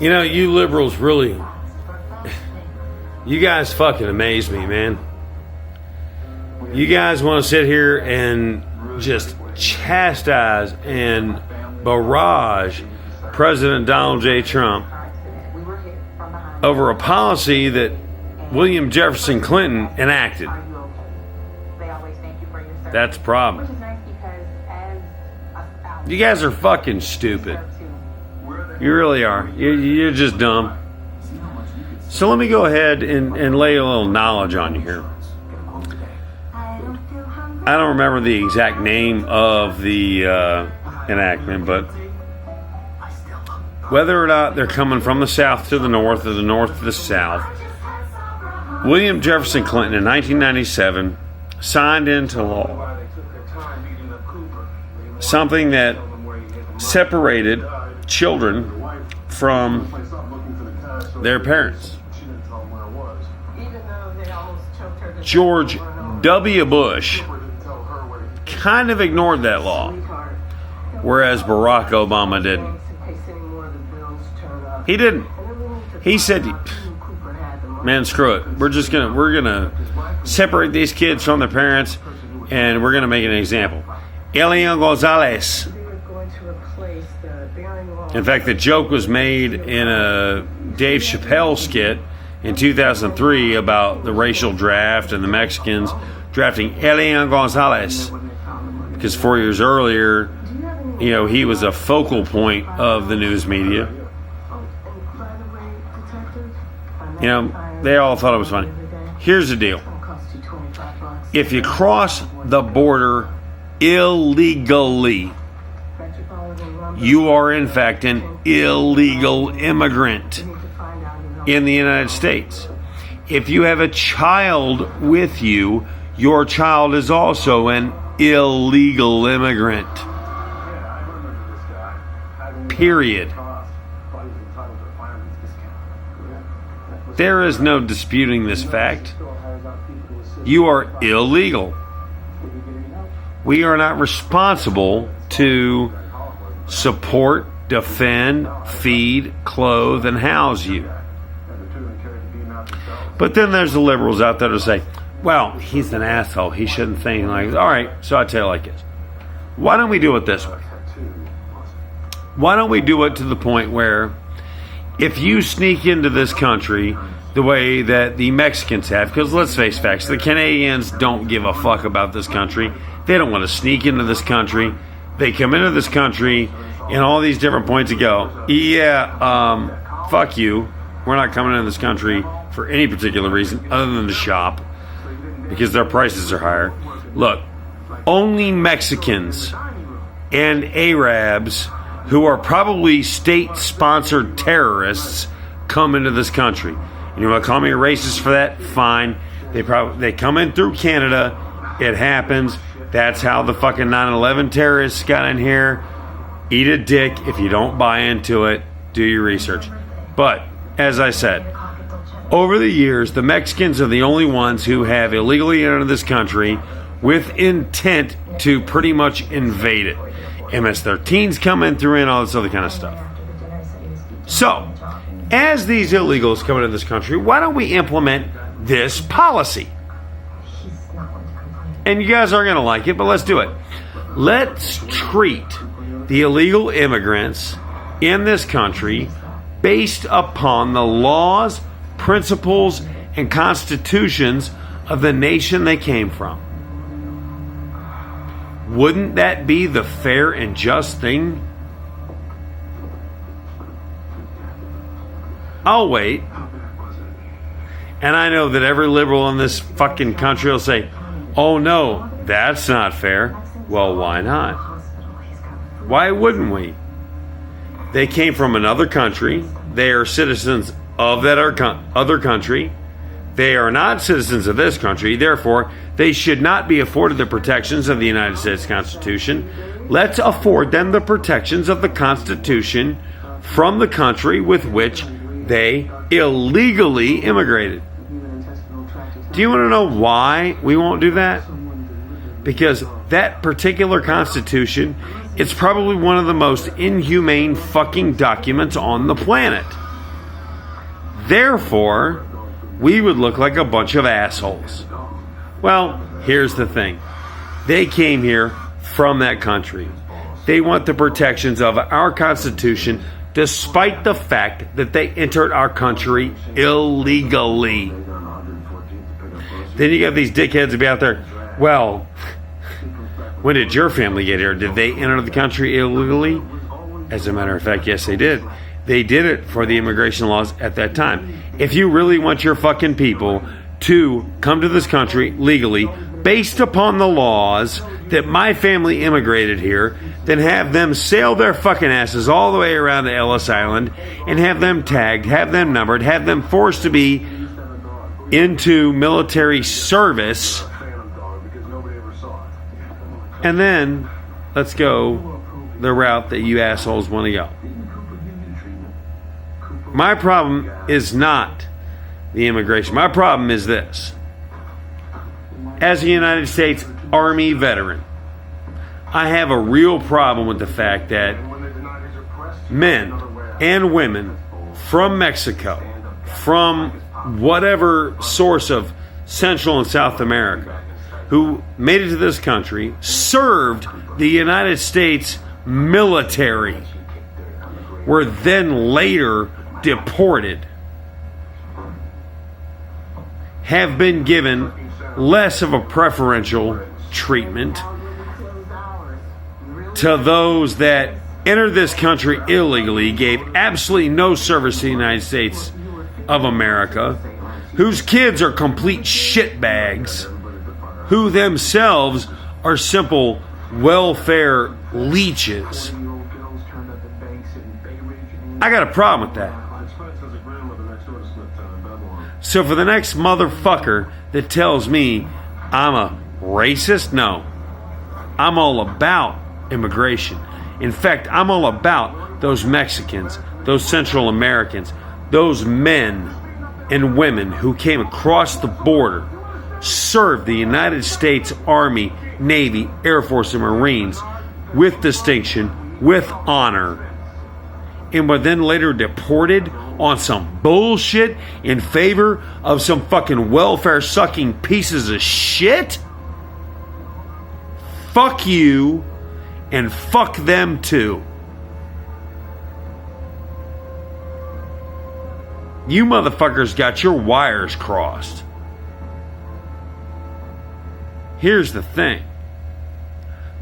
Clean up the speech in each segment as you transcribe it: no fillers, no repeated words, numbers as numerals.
You know, you liberals really, you guys fucking amaze me, man. You guys want to sit here and just chastise and barrage President Donald J. Trump over a policy that William Jefferson Clinton enacted. That's the problem. You guys are fucking stupid. You really are. You're just dumb. So let me go ahead and lay a little knowledge on you here. I don't remember the exact name of the enactment, but whether or not they're coming from the south to the north or the north to the south, William Jefferson Clinton in 1997 signed into law something that separated children from their parents. George W. Bush kind of ignored that law, whereas Barack Obama didn't. He didn't. He said, man, screw it. We're gonna separate these kids from their parents, and we're gonna make an example. Elian Gonzalez. In fact, the joke was made in a Dave Chappelle skit in 2003 about the racial draft and the Mexicans drafting Elian Gonzalez, because 4 years earlier, you know, he was a focal point of the news media. You know, they all thought it was funny. Here's the deal. If you cross the border illegally, you are in fact an illegal immigrant in the United States. If you have a child with you, your child is also an illegal immigrant. Period. There is no disputing this fact. You are illegal. We are not responsible to support, defend, feed, clothe, and house you. But then there's the liberals out there to say, well, he's an asshole. He shouldn't think like this. All right, so I tell you like this. Why don't we do it this way? Why don't we do it to the point where if you sneak into this country the way that the Mexicans have, because let's face facts, the Canadians don't give a fuck about this country. They don't want to sneak into this country. They come into this country in all these different points and go, yeah, fuck you. We're not coming into this country for any particular reason other than to shop, because their prices are higher. Look, only Mexicans and Arabs who are probably state-sponsored terrorists come into this country. You want to call me a racist for that? Fine. They come in through Canada. It happens. That's how the fucking 9/11 terrorists got in here. Eat a dick if you don't buy into it. Do your research. But, as I said, over the years, the Mexicans are the only ones who have illegally entered this country with intent to pretty much invade it. MS-13s come in through and all this other kind of stuff. So, as these illegals come into this country, why don't we implement this policy? And you guys aren't going to like it, but let's do it. Let's treat the illegal immigrants in this country based upon the laws, principles, and constitutions of the nation they came from. Wouldn't that be the fair and just thing? I'll wait. And I know that every liberal in this fucking country will say, oh no, that's not fair. Well, why not? Why wouldn't we? They came from another country. They are citizens of that other country. They are not citizens of this country. Therefore, they should not be afforded the protections of the United States Constitution. Let's afford them the protections of the Constitution from the country with which they illegally immigrated. Do you want to know why we won't do that? Because that particular Constitution, it's probably one of the most inhumane fucking documents on the planet. Therefore, we would look like a bunch of assholes. Well, here's the thing. They came here from that country. They want the protections of our Constitution, despite the fact that they entered our country illegally. Then you got these dickheads to be out there, well, when did your family get here? Did they enter the country illegally? As a matter of fact, yes, they did. They did it for the immigration laws at that time. If you really want your fucking people to come to this country legally, based upon the laws that my family immigrated here, then have them sail their fucking asses all the way around to Ellis Island and have them tagged, have them numbered, have them forced to be into military service. And then let's go the route that you assholes want to go. My problem is not the immigration. My problem is this. As a United States Army veteran, I have a real problem with the fact that men and women from Mexico, from whatever source of Central and South America, who made it to this country, served the United States military, were then later deported, have been given less of a preferential treatment to those that entered this country illegally, gave absolutely no service to the United States of America, whose kids are complete shitbags, who themselves are simple welfare leeches. I got a problem with that. So for the next motherfucker that tells me I'm a racist, no. I'm all about immigration. In fact, I'm all about those Mexicans, those Central Americans, those men and women who came across the border, served the United States Army, Navy, Air Force, and Marines with distinction, with honor, and were then later deported on some bullshit in favor of some fucking welfare-sucking pieces of shit? Fuck you, and fuck them too. You motherfuckers got your wires crossed. Here's the thing.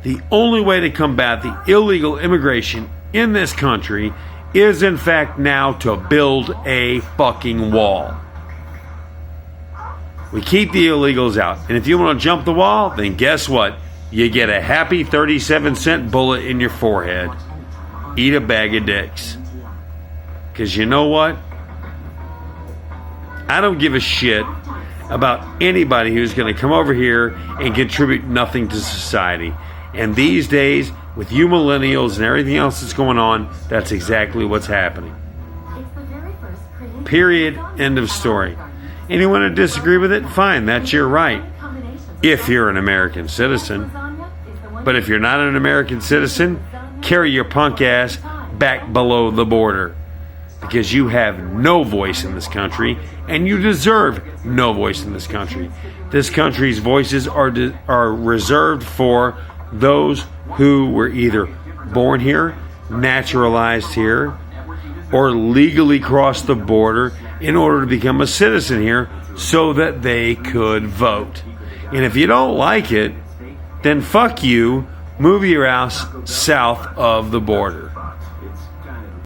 The only way to combat the illegal immigration in this country is in fact now to build a fucking wall. We keep the illegals out. And if you want to jump the wall, then guess what? You get a happy 37-cent bullet in your forehead. Eat a bag of dicks. Because you know what? I don't give a shit about anybody who's going to come over here and contribute nothing to society. And these days, with you millennials and everything else that's going on, that's exactly what's happening. Period. End of story. Anyone to disagree with it? Fine, that's your right. If you're an American citizen. But if you're not an American citizen, carry your punk ass back below the border. Because you have no voice in this country, and you deserve no voice in this country. This country's voices are reserved for those who were either born here, naturalized here, or legally crossed the border in order to become a citizen here so that they could vote. And if you don't like it, then fuck you, move your ass south of the border.